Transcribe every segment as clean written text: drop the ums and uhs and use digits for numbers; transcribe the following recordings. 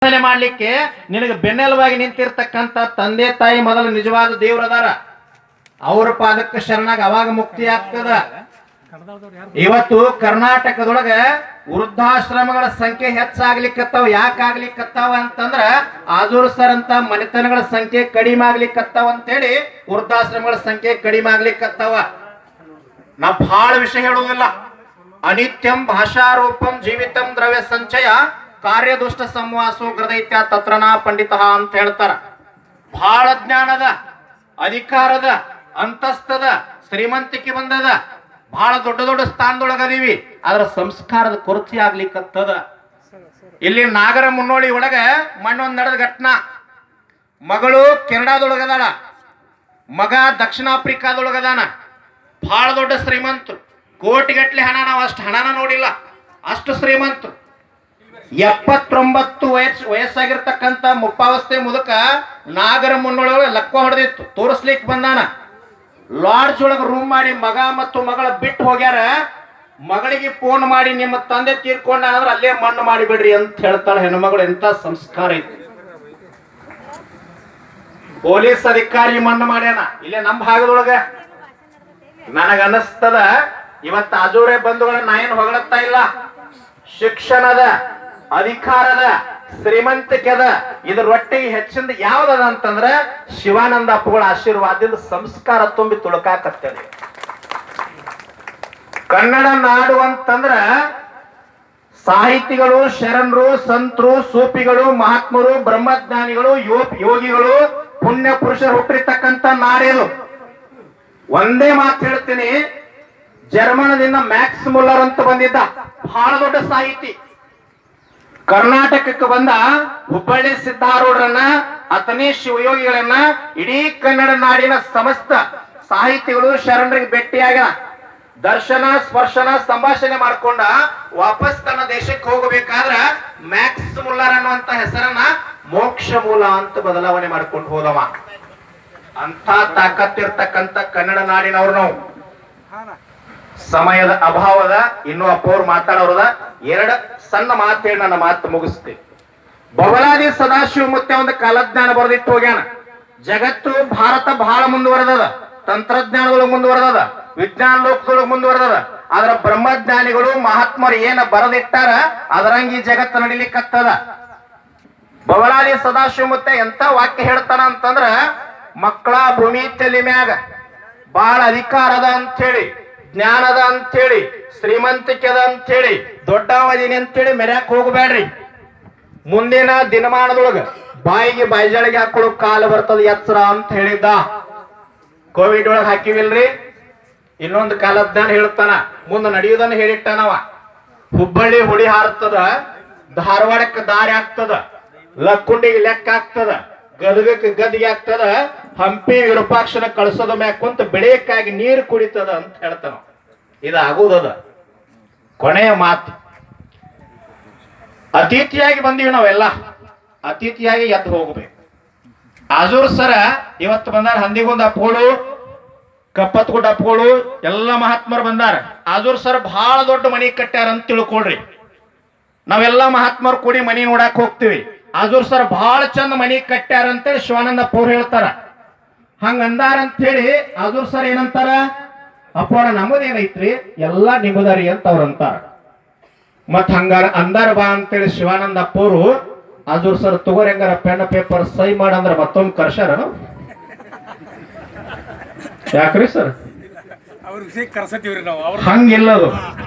ಮಾಡ್ಲಿಕ್ಕೆ ನಿನಗೆ ಬೆನ್ನೆಲುವಾಗಿ ನಿಂತಿರ್ತಕ್ಕಂಥ ತಂದೆ ತಾಯಿ ಮೊದಲು ನಿಜವಾದ ದೇವ್ರದಾರ. ಅವ್ರ ಪಾದಕ್ಕೆ ಶರಣಾಗ ಅವಾಗ ಮುಕ್ತಿ ಆಗ್ತದ. ಇವತ್ತು ಕರ್ನಾಟಕದೊಳಗ ವೃದ್ಧಾಶ್ರಮಗಳ ಸಂಖ್ಯೆ ಹೆಚ್ಚಾಗ್ಲಿಕ್ಕತ್ತಾವ. ಯಾಕಾಗ್ಲಿಕ್ಕತ್ತಾವ ಅಂತಂದ್ರ ಆಜೂರ್ ಸರ್ ಅಂತ ಮನೆತನಗಳ ಸಂಖ್ಯೆ ಕಡಿಮೆ ಆಗ್ಲಿಕ್ಕತ್ತಾವ ಅಂತೇಳಿ ವೃದ್ಧಾಶ್ರಮಗಳ ಸಂಖ್ಯೆ ಕಡಿಮೆ ಆಗ್ಲಿಕ್ಕತ್ತಾವ. ನಾ ಬಹಳ ವಿಷಯ ಹೇಳುವುದಿಲ್ಲ. ಅನಿತ್ಯಂ ಭಾಷಾರೂಪಂ ಜೀವಿತಂ ದ್ರವ್ಯ ಸಂಚಯ ಕಾರ್ಯದುಷ್ಟ ಸಂವಾಸೋ ಗೃದೈತ್ಯ ತತ್ರನಾ ಪಂಡಿತ ಅಂತ ಹೇಳ್ತಾರ. ಬಹಳ ಜ್ಞಾನದ, ಅಧಿಕಾರದ, ಅಂತಸ್ತದ, ಶ್ರೀಮಂತಿಕೆ ಬಂದದ, ಬಹಳ ದೊಡ್ಡ ದೊಡ್ಡ ಸ್ಥಾನದೊಳಗದೀವಿ. ಅದರ ಸಂಸ್ಕಾರದ ಕೊರತೆ ಆಗ್ಲಿಕ್ಕತ್ತದ. ಇಲ್ಲಿ ನಾಗರ ಮುನ್ನೋಳಿ ಒಳಗ ಮಣ್ಣೊಂದು ನಡೆದ ಘಟನಾ. ಮಗಳು ಕೆನಡಾದೊಳಗದಾಳ, ಮಗ ದಕ್ಷಿಣ ಆಫ್ರಿಕಾದೊಳಗದಾನ. ಬಹಳ ದೊಡ್ಡ ಶ್ರೀಮಂತರು, ಕೋಟಿಗಟ್ಲೆ ಹಣ. ನಾವು ಅಷ್ಟು ಹಣನ ನೋಡಿಲ್ಲ, ಅಷ್ಟು ಶ್ರೀಮಂತರು. 79 ವಯಸ್ಸಾಗಿರ್ತಕ್ಕಂಥ ಮುಪ್ಪಾವಸ್ಥೆ ಮುದುಕ ನಾಗರ ಮುನ್ನೊಳಗೆ ಲಕ್ಕ ಹೊಡೆದಿತ್ತು. ತೋರಿಸ್ಲಿಕ್ಕೆ ಬಂದಾನ. ಲಾಡ್ಜ್ ಒಳಗೆ ರೂಮ್ ಮಾಡಿ ಮಗ ಮತ್ತು ಮಗಳ ಬಿಟ್ಟು ಹೋಗ್ಯಾರ. ಮಗಳಿಗೆ ಫೋನ್ ಮಾಡಿ ನಿಮ್ಮ ತಂದೆ ತೀರ್ಕೊಂಡ ಅಂದ್ರೆ ಅಲ್ಲೇ ಮಣ್ಣು ಮಾಡಿಬಿಡ್ರಿ ಅಂತ ಹೇಳ್ತಾಳೆ ಹೆಣ್ಮಗಳು. ಎಂತ ಸಂಸ್ಕಾರ ಐತಿ. ಪೊಲೀಸ್ ಅಧಿಕಾರಿ ಮಣ್ಣು ಮಾಡ್ಯಾನ ಇಲ್ಲೇ ನಮ್ಮ ಭಾಗದೊಳಗ. ನನಗನ್ನಿಸ್ತದ ಇವತ್ತು ಆಜೂರೇ ಬಂಧುಗಳ ನಾ ಏನು ಹೊಗಳತ್ತಾ ಇಲ್ಲ. ಶಿಕ್ಷಣದ, ಅಧಿಕಾರದ, ಶ್ರೀಮಂತಿಕೆದ ಇದ್ರ ಒಟ್ಟಿಗೆ ಹೆಚ್ಚಿಂದ ಯಾವ್ದದ ಅಂತಂದ್ರ ಶಿವಾನಂದ ಅಪ್ಪುಗಳ ಆಶೀರ್ವಾದದಿಂದ ಸಂಸ್ಕಾರ ತುಂಬಿ ತುಳುಕಾಕತ್ತದೆ. ಕನ್ನಡ ನಾಡು ಅಂತಂದ್ರ ಸಾಹಿತಿಗಳು, ಶರಣರು, ಸಂತರು, ಸೂಫಿಗಳು, ಮಹಾತ್ಮರು, ಬ್ರಹ್ಮಜ್ಞಾನಿಗಳು, ಯೋಗಿಗಳು, ಪುಣ್ಯ ಪುರುಷರು ಹುಟ್ಟಿರ್ತಕ್ಕಂಥ ನಾಡೇನು. ಒಂದೇ ಮಾತು ಹೇಳ್ತೀನಿ, ಜರ್ಮನದಿಂದ ಮ್ಯಾಕ್ಸ್ ಮುಲ್ಲರ್ ಅಂತ ಬಂದಿದ್ದ ಬಹಳ ದೊಡ್ಡ ಸಾಹಿತಿ. ಕರ್ನಾಟಕಕ್ಕೆ ಬಂದ ಹುಬ್ಬಳ್ಳಿ ಸಿದ್ದಾರೂಢರನ್ನ, ಅತನೇ ಶಿವಯೋಗಿಗಳನ್ನ, ಇಡೀ ಕನ್ನಡ ನಾಡಿನ ಸಮಸ್ತ ಸಾಹಿತಿಗಳು, ಶರಣರಿಗೆ ಭೇಟಿಯಾಗ ದರ್ಶನ, ಸ್ಪರ್ಶನ, ಸಂಭಾಷಣೆ ಮಾಡ್ಕೊಂಡ ವಾಪಸ್ ತನ್ನ ದೇಶಕ್ಕೆ ಹೋಗಬೇಕಾದ್ರ ಮ್ಯಾಕ್ಸ್ ಮುಲ್ಲರ್ ಅನ್ನುವಂತ ಹೆಸರನ್ನ ಮೋಕ್ಷ ಮೂಲ ಅಂತ ಬದಲಾವಣೆ ಮಾಡ್ಕೊಂಡು ಹೋದವ. ಅಂತ ತಾಕತ್ತಿರ್ತಕ್ಕಂಥ ಕನ್ನಡ ನಾಡಿನವ್ರು ನಾವು. ಸಮಯದ ಅಭಾವದ ಇನ್ನೂ ಅಪ್ಪವ್ರು ಮಾತಾಡೋರದ ಎರಡು ಸಣ್ಣ ಮಾತು ಹೇಳಿ ನನ್ನ ಮಾತು ಮುಗಿಸ್ತೀನಿ. ಬಬಲಾದಿ ಸದಾಶಿವ ಮುತ್ತೆ ಒಂದು ಕಾಲಜ್ಞಾನ ಬರೆದಿಟ್ಟು ಹೋಗ್ಯಾನ. ಜಗತ್ತು, ಭಾರತ ಬಹಳ ಮುಂದುವರೆದದ, ತಂತ್ರಜ್ಞಾನದೊಳಗೆ ಮುಂದುವರೆದದ, ವಿಜ್ಞಾನ ಲೋಕದೊಳಗೆ ಮುಂದುವರೆದದ. ಆದ್ರ ಬ್ರಹ್ಮಜ್ಞಾನಿಗಳು, ಮಹಾತ್ಮರು ಏನ ಬರೆದಿಟ್ಟಾರ ಅದರಂಗಿ ಜಗತ್ತು ನಡಿಲಿಕ್ಕತ್ತದ. ಬಬಲಾದಿ ಸದಾಶಿವ ಮುತ್ತೆ ಎಂತ ವಾಕ್ಯ ಹೇಳ್ತಾನ ಅಂತಂದ್ರ, ಮಕ್ಕಳ ಭೂಮಿ ತಲೆ ಮ್ಯಾಗ ಬಾಳ ಅಧಿಕಾರದ ಅಂತೇಳಿ, ಜ್ಞಾನದ ಅಂತೇಳಿ, ಶ್ರೀಮಂತಿಕೆದ ಅಂತೇಳಿ, ದೊಡ್ಡವದಿನಿ ಅಂತೇಳಿ ಮೆರ್ಯಾಕ್ ಹೋಗಬೇಡ್ರಿ. ಮುಂದಿನ ದಿನಮಾನದೊಳಗ ಬಾಯಿಗೆ ಬಾಯಿಜಳಿಗೆ ಹಾಕೊಳ್ಳೋ ಕಾಲ ಬರ್ತದ, ಎಚ್ಚರ ಅಂತ ಹೇಳಿದ್ದ. ಕೋವಿಡ್ ಒಳಗೆ ಹಾಕಿವಿಲ್ರಿ. ಇನ್ನೊಂದು ಕಾಲಜ್ಞಾನ ಹೇಳ್ತಾನ, ಮುಂದೆ ನಡೆಯುವುದನ್ನು ಹೇಳಿಟ್ಟಾನವ. ಹುಬ್ಬಳ್ಳಿ ಹುಡಿ ಹಾರ್ತದ, ಧಾರವಾಡಕ್ಕೆ ದಾರಿ ಆಗ್ತದ, ಲಕ್ಕುಂಡಿಗೆ ಲೆಕ್ಕ ಆಗ್ತದ, ಗದಗಕ್ಕೆ ಗದಿಗೆ ಆಗ್ತದ, ಹಂಪಿ ವಿರೂಪಾಕ್ಷನ ಕಳಿಸೋದ ಮ್ಯಾಕ್ ಕುಂತ ಬೆಳೆಯಕ್ಕಾಗಿ ನೀರು ಕುಡಿತದ ಅಂತ ಹೇಳ್ತಾನ. ಇದಾಗುವುದದ ಕೊನೆಯ ಮಾತು. ಅತಿಥಿಯಾಗಿ ಬಂದೀವಿ ನಾವೆಲ್ಲ, ಅತಿಥಿಯಾಗಿ ಎದ್ದು ಹೋಗ್ಬೇಕು. ಆಜೂರ್ ಸರ ಇವತ್ತು ಬಂದಾರ. ಹಂದಿಗುಂದ ಅಪ್ಪಗಳು, ಕಪ್ಪತ್ಗುಡ್ಡ ಅಪ್ಪಗಳು ಎಲ್ಲ ಮಹಾತ್ಮರು ಬಂದಾರ. ಆಜೂರ್ ಸರ್ ಬಹಳ ದೊಡ್ಡ ಮನಿ ಕಟ್ಟ್ಯಾರ ಅಂತ ತಿಳ್ಕೊಳ್ರಿ. ನಾವೆಲ್ಲ ಮಹಾತ್ಮರು ಕೂಡಿ ಮನಿ ನೋಡಕ್ ಹೋಗ್ತೀವಿ. ಆಜೂರ್ ಸರ್ ಬಹಳ ಚಂದ ಮನಿ ಕಟ್ಟ್ಯಾರ ಅಂತೇಳಿ ಶಿವಾನಂದ ಅಪ್ಪವ್ರು ಹೇಳ್ತಾರ. ಹಂಗ ಅಂದಾರ ಅಂತ ಹೇಳಿ ಆಜೂರ್ ಸರ್ ಏನಂತಾರ, ಅಪ್ಪೋಣ ನಮ್ಮದೇನೈತ್ರಿ ಎಲ್ಲಾ ನಿಮ್ಮದಾರಿ ಅಂತ ಅವ್ರ ಅಂತಾರ. ಮತ್ ಹಂಗಾರ ಅಂದಾರ ಬಾ ಅಂತೇಳಿ ಶಿವಾನಂದ ಅಪ್ಪವ್ರು ಆಜೂರ್ ಸರ್ ತಗೋರಿ ಹಂಗಾರ ಪೆನ್ ಪೇಪರ್ ಸೈ ಮಾಡಂದ್ರ ಮತ್ತೊಮ್ಮೆ ಕರ್ಸಾರ. ಯಾಕ್ರಿ ಸರ್ ಹಂಗಿಲ್ಲದು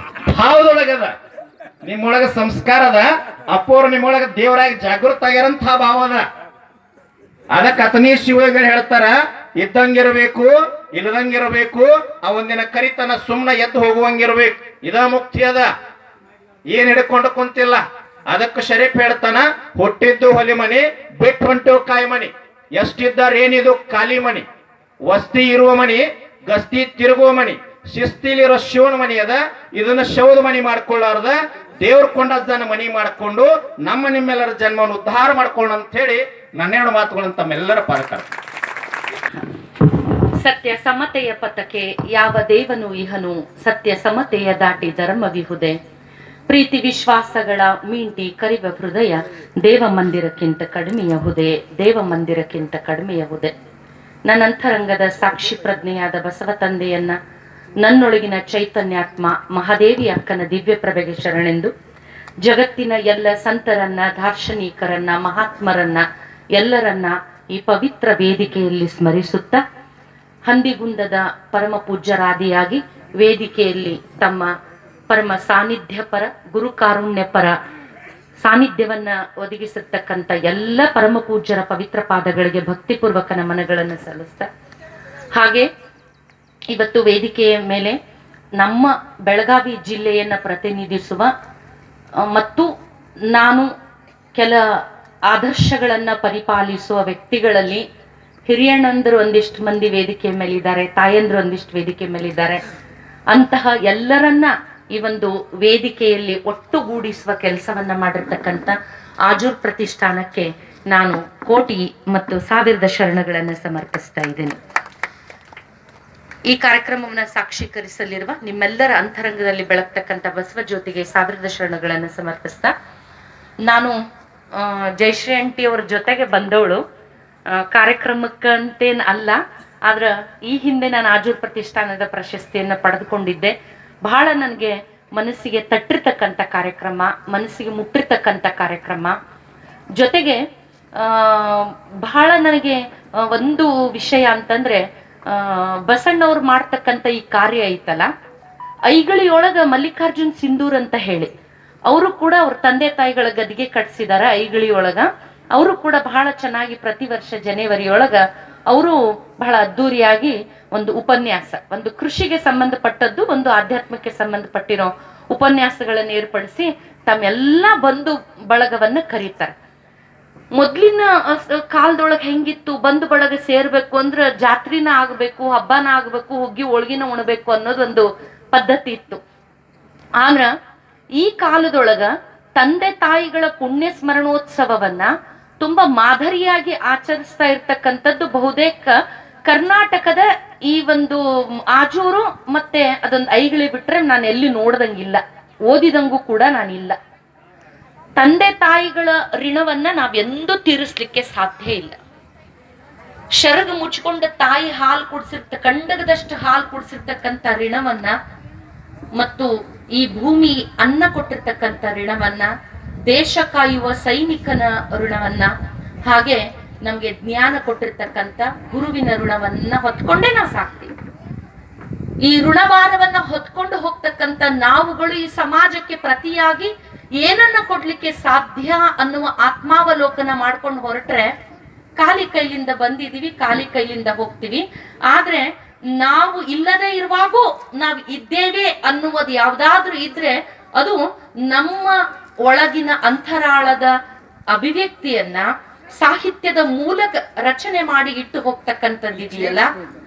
ಭಾವದೊಳಗದ. ನಿಮ್ಮೊಳಗ ಸಂಸ್ಕಾರ ಅದ, ಅಪ್ಪವ್ರು ನಿಮ್ಮೊಳಗ ದೇವರಾಗಿ ಜಾಗೃತ ಆಗ್ಯಾರಂತ ಭಾವ ಅದ. ಅದಕ್ಕೆ ಅತನೇ ಶಿವಗಳು ಹೇಳ್ತಾರ, ಇದ್ದಂಗಿರಬೇಕು, ಇಲ್ಲದಂಗಿರಬೇಕು, ಆ ಒಂದಿನ ಕರಿತನ ಸುಮ್ಮನೆ ಎದ್ದು ಹೋಗುವಂಗಿರ್ಬೇಕು. ಇದ ಮುಕ್ತಿ ಅದ, ಏನ್ ಹಿಡ್ಕೊಂಡು ಕುಂತಿಲ್ಲ. ಅದಕ್ಕೆ ಶರೀಫ್ ಹೇಳ್ತಾನ, ಹುಟ್ಟಿದ್ದು ಹೊಲಿ ಮನಿ, ಬಿಟ್ಟು ಹೊಂಟು ಕಾಯಿ ಮನಿ. ಎಷ್ಟಿದ್ದಾರೇನಿದು ಖಾಲಿ ಮನಿ, ವಸ್ತಿ ಇರುವ ಮನಿ, ಗಸ್ತಿ ತಿರುಗುವ ಮನಿ, ಶಿಸ್ತಿಲಿರೋ ಶಿವನ ಮನಿ ಅದ. ಇದನ್ನ ಶೌದ ಮನಿ ಮಾಡ್ಕೊಳ್ಳಾರ್ದ ದೇವ್ರ ಕೊಂಡದ್ದನ್ನ ಮನಿ ಮಾಡ್ಕೊಂಡು ನಮ್ಮ ನಿಮ್ಮೆಲ್ಲರ ಜನ್ಮವನ್ನು ಉದ್ಧಾರ ಮಾಡ್ಕೊಳ್ಳ ಅಂತ ಹೇಳಿ ನನ್ನೆರಡು ಮಾತುಗಳನ್ನು ತಮ್ಮೆಲ್ಲರ ಪಾಲಕರ. ಸತ್ಯ ಸಮತೆಯ ಪಥಕ್ಕೆ ಯಾವ ದೇವನು ಇಹನು, ಸತ್ಯ ಸಮತೆಯ ದಾಟಿ ಧರ್ಮವಿಹುದೆ. ಪ್ರೀತಿ ವಿಶ್ವಾಸಗಳ ಮೀಂಟಿ ಕರಿವ ಹೃದಯ ದೇವ ಮಂದಿರಕ್ಕಿಂತ ಕಡಿಮೆಯಹುದೇ, ದೇವ ಮಂದಿರಕ್ಕಿಂತ ಕಡಿಮೆಯಹುದೇ. ನನ್ನ ಅಂತರಂಗದ ಸಾಕ್ಷಿ ಪ್ರಜ್ಞೆಯಾದ ಬಸವ ತಂದೆಯನ್ನ, ನನ್ನೊಳಗಿನ ಚೈತನ್ಯಾತ್ಮ ಮಹಾದೇವಿ ಅಕ್ಕನ ದಿವ್ಯ ಪ್ರಭೆಗೆ ಶರಣೆಂದು, ಜಗತ್ತಿನ ಎಲ್ಲ ಸಂತರನ್ನ, ದಾರ್ಶನಿಕರನ್ನ, ಮಹಾತ್ಮರನ್ನ ಎಲ್ಲರನ್ನ ಈ ಪವಿತ್ರ ವೇದಿಕೆಯಲ್ಲಿ ಸ್ಮರಿಸುತ್ತಾ, ಹಂದಿಗುಂದದ ಪರಮ ಪೂಜ್ಯರಾದಿಯಾಗಿ ವೇದಿಕೆಯಲ್ಲಿ ತಮ್ಮ ಪರಮ ಸಾನ್ನಿಧ್ಯ ಪರ, ಗುರು ಕಾರುಣ್ಯ ಪರ ಸಾನ್ನಿಧ್ಯವನ್ನ ಒದಗಿಸಿರ್ತಕ್ಕಂಥ ಎಲ್ಲ ಪರಮ ಪೂಜ್ಯರ ಪವಿತ್ರ ಪಾದಗಳಿಗೆ ಭಕ್ತಿಪೂರ್ವಕ ನಮನಗಳನ್ನು ಸಲ್ಲಿಸ್ತಾ, ಹಾಗೆ ಇವತ್ತು ವೇದಿಕೆಯ ಮೇಲೆ ನಮ್ಮ ಬೆಳಗಾವಿ ಜಿಲ್ಲೆಯನ್ನು ಪ್ರತಿನಿಧಿಸುವ ಮತ್ತು ನಾನು ಕೆಲ ಆದರ್ಶಗಳನ್ನು ಪರಿಪಾಲಿಸುವ ವ್ಯಕ್ತಿಗಳಲ್ಲಿ ಹಿರಿಯಣ್ಣಂದರು ಒಂದಿಷ್ಟು ಮಂದಿ ವೇದಿಕೆ ಮೇಲಿದ್ದಾರೆ, ತಾಯಂದ್ರು ಒಂದಿಷ್ಟು ವೇದಿಕೆ ಮೇಲಿದ್ದಾರೆ. ಅಂತಹ ಎಲ್ಲರನ್ನ ಈ ಒಂದು ವೇದಿಕೆಯಲ್ಲಿ ಒಟ್ಟುಗೂಡಿಸುವ ಕೆಲಸವನ್ನ ಮಾಡಿರ್ತಕ್ಕಂಥ ಆಜೂರ್ ಪ್ರತಿಷ್ಠಾನಕ್ಕೆ ನಾನು ಕೋಟಿ ಮತ್ತು ಸಾವಿರದ ಶರಣಗಳನ್ನು ಸಮರ್ಪಿಸ್ತಾ ಇದ್ದೇನೆ. ಈ ಕಾರ್ಯಕ್ರಮವನ್ನು ಸಾಕ್ಷೀಕರಿಸಲಿರುವ ನಿಮ್ಮೆಲ್ಲರ ಅಂತರಂಗದಲ್ಲಿ ಬೆಳಗ್ತಕ್ಕಂಥ ಬಸವ ಜ್ಯೋತಿಗೆ ಸಾವಿರದ ಶರಣಗಳನ್ನು ಸಮರ್ಪಿಸ್ತಾ, ನಾನು ಜಯಶ್ರೀ ಆಂಟಿ ಅವ್ರ ಜೊತೆಗೆ ಬಂದವಳು, ಕಾರ್ಯಕ್ರಮಕ್ಕಂತೇನು ಅಲ್ಲ, ಆದ್ರೆ ಈ ಹಿಂದೆ ನಾನು ಆಜೂರ್ ಪ್ರತಿಷ್ಠಾನದ ಪ್ರಶಸ್ತಿಯನ್ನು ಪಡೆದುಕೊಂಡಿದ್ದೆ. ಬಹಳ ನನಗೆ ಮನಸ್ಸಿಗೆ ತಟ್ಟಿರ್ತಕ್ಕಂಥ ಕಾರ್ಯಕ್ರಮ, ಮನಸ್ಸಿಗೆ ಮುಟ್ಟಿರ್ತಕ್ಕಂಥ ಕಾರ್ಯಕ್ರಮ. ಜೊತೆಗೆ ಬಹಳ ನನಗೆ ಒಂದು ವಿಷಯ ಅಂತಂದ್ರೆ, ಬಸಣ್ಣವ್ರು ಮಾಡ್ತಕ್ಕಂಥ ಈ ಕಾರ್ಯ ಐತಲ್ಲ, ಐಗಳಿಯೊಳಗ ಮಲ್ಲಿಕಾರ್ಜುನ್ ಸಿಂಧೂರ್ ಅಂತ ಹೇಳಿ ಅವರು ಕೂಡ ಅವ್ರ ತಂದೆ ತಾಯಿಗಳ ಗದಿಗೆ ಕಟ್ಸಿದಾರ. ಐಗಳಿಯೊಳಗ ಅವರು ಕೂಡ ಬಹಳ ಚೆನ್ನಾಗಿ ಪ್ರತಿ ವರ್ಷ ಜನವರಿಯೊಳಗ ಅವರು ಬಹಳ ಅದ್ದೂರಿಯಾಗಿ ಒಂದು ಉಪನ್ಯಾಸ, ಒಂದು ಕೃಷಿಗೆ ಸಂಬಂಧಪಟ್ಟದ್ದು, ಒಂದು ಆಧ್ಯಾತ್ಮಕ್ಕೆ ಸಂಬಂಧಪಟ್ಟಿರೋ ಉಪನ್ಯಾಸಗಳನ್ನು ಏರ್ಪಡಿಸಿ ತಮ್ಮೆಲ್ಲ ಬಂಧು ಬಳಗವನ್ನ ಕರೀತಾರೆ. ಮೊದ್ಲಿನ ಕಾಲದೊಳಗೆ ಹೆಂಗಿತ್ತು, ಬಂಧು ಬಳಗ ಸೇರ್ಬೇಕು ಅಂದ್ರೆ ಜಾತ್ರಿನ ಆಗ್ಬೇಕು, ಹಬ್ಬನ ಆಗ್ಬೇಕು, ಹುಗ್ಗಿ ಹೋಳ್ಗಿನ ಉಣಬೇಕು ಅನ್ನೋದೊಂದು ಪದ್ಧತಿ ಇತ್ತು. ಆದ್ರ ಈ ಕಾಲದೊಳಗ ತಂದೆ ತಾಯಿಗಳ ಪುಣ್ಯ ಸ್ಮರಣೋತ್ಸವವನ್ನ ತುಂಬಾ ಮಾದರಿಯಾಗಿ ಆಚರಿಸ್ತಾ ಇರ್ತಕ್ಕಂಥದ್ದು ಬಹುತೇಕ ಕರ್ನಾಟಕದ ಈ ಒಂದು ಆಜೂರು ಮತ್ತೆ ಅದೊಂದು ಐಗಿಳಿ ಬಿಟ್ರೆ ನಾನು ಎಲ್ಲಿ ನೋಡ್ದಂಗಿಲ್ಲ, ಓದಿದಂಗೂ ಕೂಡ ನಾನಿಲ್ಲ. ತಂದೆ ತಾಯಿಗಳ ಋಣವನ್ನ ನಾವೆಂದೂ ತೀರಿಸ್ಲಿಕ್ಕೆ ಸಾಧ್ಯ ಇಲ್ಲ. ಶರಗ ಮುಚ್ಕೊಂಡ ತಾಯಿ ಹಾಲು ಕಂಡಗದಷ್ಟು ಹಾಲು ಕುಡಿಸಿರ್ತಕ್ಕಂಥ ಋಣವನ್ನ ಮತ್ತು ಈ ಭೂಮಿ ಅನ್ನ ಕೊಟ್ಟಿರ್ತಕ್ಕಂಥ ಋಣವನ್ನ, ದೇಶ ಕಾಯುವ ಸೈನಿಕನ ಋಣವನ್ನ, ಹಾಗೆ ನಮ್ಗೆ ಜ್ಞಾನ ಕೊಟ್ಟಿರ್ತಕ್ಕಂಥ ಗುರುವಿನ ಋಣವನ್ನ ಹೊತ್ಕೊಂಡೇ ನಾವು ಸಾಕ್ತೀವಿ. ಈ ಋಣಭಾರವನ್ನ ಹೊತ್ಕೊಂಡು ಹೋಗ್ತಕ್ಕಂಥ ನಾವುಗಳು ಈ ಸಮಾಜಕ್ಕೆ ಪ್ರತಿಯಾಗಿ ಏನನ್ನ ಕೊಡ್ಲಿಕ್ಕೆ ಸಾಧ್ಯ ಅನ್ನುವ ಆತ್ಮಾವಲೋಕನ ಮಾಡ್ಕೊಂಡು ಹೊರಟ್ರೆ, ಖಾಲಿ ಕೈಲಿಂದ ಬಂದಿದೀವಿ, ಖಾಲಿ ಕೈಲಿಂದ ಹೋಗ್ತೀವಿ. ಆದ್ರೆ ನಾವು ಇಲ್ಲದೆ ಇರುವಾಗೂ ನಾವು ಇದ್ದೇವೆ ಅನ್ನುವುದು ಯಾವ್ದಾದ್ರೂ ಇದ್ರೆ ಅದು ನಮ್ಮ ಒಳಗಿನ ಅಂತರಾಳದ ಅಭಿವ್ಯಕ್ತಿಯನ್ನ ಸಾಹಿತ್ಯದ ಮೂಲಕ ರಚನೆ ಮಾಡಿ ಇಟ್ಟು ಹೋಗ್ತಕ್ಕಂಥದ್ದಿದೆಯಲ್ಲ,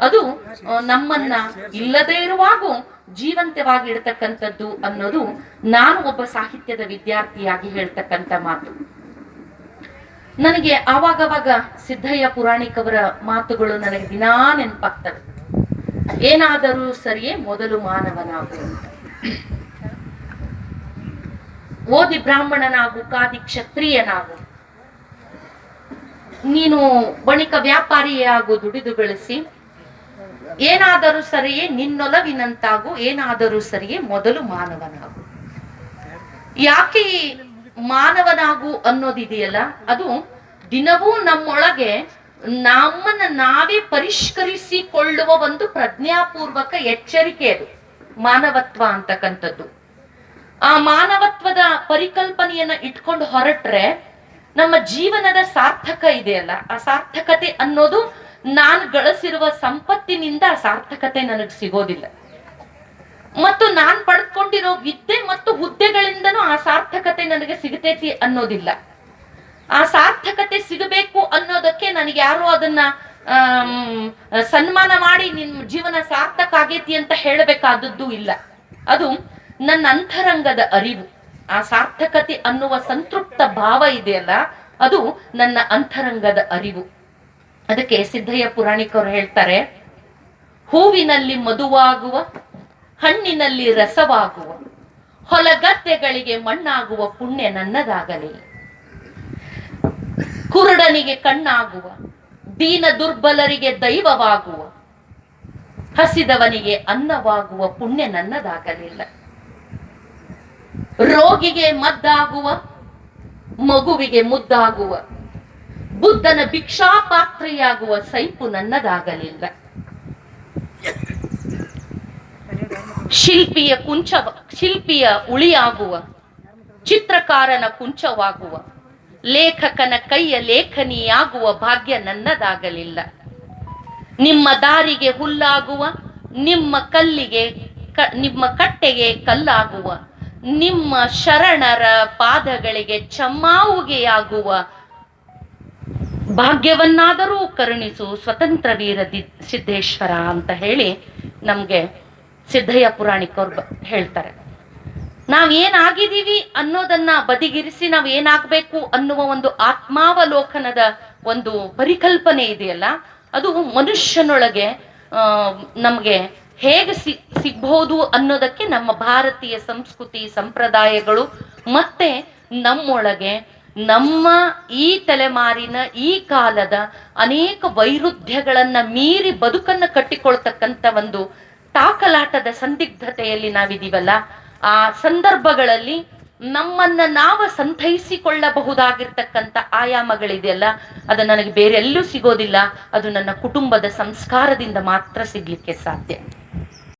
ಅದು ನಮ್ಮನ್ನ ಇಲ್ಲದೆ ಇರುವಾಗೂ ಜೀವಂತವಾಗಿ ಇಡ್ತಕ್ಕಂಥದ್ದು ಅನ್ನೋದು ನಾನು ಒಬ್ಬ ಸಾಹಿತ್ಯದ ವಿದ್ಯಾರ್ಥಿಯಾಗಿ ಹೇಳ್ತಕ್ಕಂಥ ಮಾತು. ನನಗೆ ಆವಾಗವಾಗ ಸಿದ್ದಯ್ಯ ಪುರಾಣಿಕವರ ಮಾತುಗಳು ನನಗೆ ದಿನಾ ನೆನಪಾಗ್ತವೆ. ಏನಾದರೂ ಸರಿಯೇ ಮೊದಲು ಮಾನವನಾಗು, ಓದಿ ಬ್ರಾಹ್ಮಣನಾಗು, ಕಾದಿ ಕ್ಷತ್ರಿಯನಾಗು, ನೀನು ಬಣಿಕ ವ್ಯಾಪಾರಿಯಾಗು, ದುಡಿದು ಗಳಿಸಿ, ಏನಾದರೂ ಸರಿಯೇ ನಿನ್ನೊಲವಿನಂತಾಗು, ಏನಾದರೂ ಸರಿಯೇ ಮೊದಲು ಮಾನವನಾಗು. ಯಾಕೆ ಈ ಮಾನವನಾಗು ಅನ್ನೋದಿದೆಯಲ್ಲ, ಅದು ದಿನವೂ ನಮ್ಮೊಳಗೆ ನಮ್ಮನ್ನ ನಾವೇ ಪರಿಷ್ಕರಿಸಿಕೊಳ್ಳುವ ಒಂದು ಪ್ರಜ್ಞಾಪೂರ್ವಕ ಎಚ್ಚರಿಕೆ. ಅದು ಮಾನವತ್ವ ಅಂತಕ್ಕಂಥದ್ದು. ಆ ಮಾನವತ್ವದ ಪರಿಕಲ್ಪನೆಯನ್ನ ಇಟ್ಕೊಂಡು ಹೊರಟ್ರೆ ನಮ್ಮ ಜೀವನದ ಸಾರ್ಥಕ ಇದೆಯಲ್ಲ, ಆ ಸಾರ್ಥಕತೆ ಅನ್ನೋದು ನಾನು ಗಳಿಸಿರುವ ಸಂಪತ್ತಿನಿಂದ ಆ ಸಾರ್ಥಕತೆ ನನಗೆ ಸಿಗೋದಿಲ್ಲ. ಮತ್ತು ನಾನ್ ಪಡ್ಕೊಂಡಿರೋ ವಿದ್ಯೆ ಮತ್ತು ಹುದ್ದೆಗಳಿಂದನೂ ಆ ಸಾರ್ಥಕತೆ ನನಗೆ ಸಿಗತೈತಿ ಅನ್ನೋದಿಲ್ಲ. ಆ ಸಾರ್ಥಕತೆ ಸಿಗಬೇಕು ಅನ್ನೋದಕ್ಕೆ ನನಗೆ ಯಾರು ಅದನ್ನ ಸನ್ಮಾನ ಮಾಡಿ ನಿನ್ ಜೀವನ ಸಾರ್ಥಕ ಆಗೈತಿ ಅಂತ ಹೇಳಬೇಕಾದದ್ದು ಇಲ್ಲ. ಅದು ನನ್ನ ಅಂತರಂಗದ ಅರಿವು. ಆ ಸಾರ್ಥಕತೆ ಅನ್ನುವ ಸಂತೃಪ್ತ ಭಾವ ಇದೆಯಲ್ಲ, ಅದು ನನ್ನ ಅಂತರಂಗದ ಅರಿವು. ಅದಕ್ಕೆ ಸಿದ್ದಯ್ಯ ಪುರಾಣಿಕರು ಹೇಳ್ತಾರೆ, ಹೂವಿನಲ್ಲಿ ಮಧುವಾಗುವ, ಹಣ್ಣಿನಲ್ಲಿ ರಸವಾಗುವ, ಹೊಲಗದ್ದೆಗಳಿಗೆ ಮಣ್ಣಾಗುವ ಪುಣ್ಯ ನನ್ನದಾಗಲಿ. ಕುರುಡನಿಗೆ ಕಣ್ಣಾಗುವ, ದೀನ ದುರ್ಬಲರಿಗೆ ದೈವವಾಗುವ, ಹಸಿದವನಿಗೆ ಅನ್ನವಾಗುವ ಪುಣ್ಯ ನನ್ನದಾಗಲಿಲ್ಲ. ರೋಗಿಗೆ ಮದ್ದಾಗುವ, ಮಗುವಿಗೆ ಮುದ್ದಾಗುವ, ಬುದ್ಧನ ಭಿಕ್ಷಾಪಾತ್ರೆಯಾಗುವ ಸೈಪು ನನ್ನದಾಗಲಿಲ್ಲ. ಶಿಲ್ಪಿಯ ಉಳಿಯಾಗುವ, ಚಿತ್ರಕಾರನ ಕುಂಚವಾಗುವ, ಲೇಖಕನ ಕೈಯ ಲೇಖನಿಯಾಗುವ ಭಾಗ್ಯ ನನ್ನದಾಗಲಿಲ್ಲ. ನಿಮ್ಮ ದಾರಿಗೆ ಹುಲ್ಲಾಗುವ, ನಿಮ್ಮ ಕಟ್ಟೆಗೆ ಕಲ್ಲಾಗುವ, ನಿಮ್ಮ ಶರಣರ ಪಾದಗಳಿಗೆ ಚಮ್ಮಾವುಗೆಯಾಗುವ ಭಾಗ್ಯವನ್ನಾದರೂ ಕರುಣಿಸು ಸ್ವತಂತ್ರ ವೀರ ಸಿದ್ದೇಶ್ವರ ಅಂತ ಹೇಳಿ ನಮ್ಗೆ ಸಿದ್ದಯ್ಯ ಪುರಾಣಿಕರು ಹೇಳ್ತಾರೆ. ನಾವೇನಾಗಿದ್ದೀವಿ ಅನ್ನೋದನ್ನ ಬದಿಗಿರಿಸಿ ನಾವು ಏನಾಗಬೇಕು ಅನ್ನುವ ಒಂದು ಆತ್ಮಾವಲೋಕನದ ಒಂದು ಪರಿಕಲ್ಪನೆ ಇದೆಯಲ್ಲ, ಅದು ಮನುಷ್ಯನೊಳಗೆ ನಮಗೆ ಹೇಗೆ ಸಿಗ್ಬಹುದು ಅನ್ನೋದಕ್ಕೆ ನಮ್ಮ ಭಾರತೀಯ ಸಂಸ್ಕೃತಿ ಸಂಪ್ರದಾಯಗಳು ಮತ್ತೆ ನಮ್ಮೊಳಗೆ ನಮ್ಮ ಈ ತಲೆಮಾರಿನ ಈ ಕಾಲದ ಅನೇಕ ವೈರುಧ್ಯಗಳನ್ನ ಮೀರಿ ಬದುಕನ್ನ ಕಟ್ಟಿಕೊಳ್ತಕ್ಕಂಥ ಒಂದು ತಾಕಲಾಟದ ಸಂದಿಗ್ಧತೆಯಲ್ಲಿ ನಾವಿದೀವಲ್ಲ, ಆ ಸಂದರ್ಭಗಳಲ್ಲಿ ನಮ್ಮನ್ನ ನಾವು ಸಂತೈಸಿಕೊಳ್ಳಬಹುದಾಗಿರ್ತಕ್ಕಂಥ ಆಯಾಮಗಳಿದೆಯಲ್ಲ, ಅದು ನನಗೆ ಬೇರೆಲ್ಲೂ ಸಿಗೋದಿಲ್ಲ. ಅದು ನನ್ನ ಕುಟುಂಬದ ಸಂಸ್ಕಾರದಿಂದ ಮಾತ್ರ ಸಿಗ್ಲಿಕ್ಕೆ ಸಾಧ್ಯ.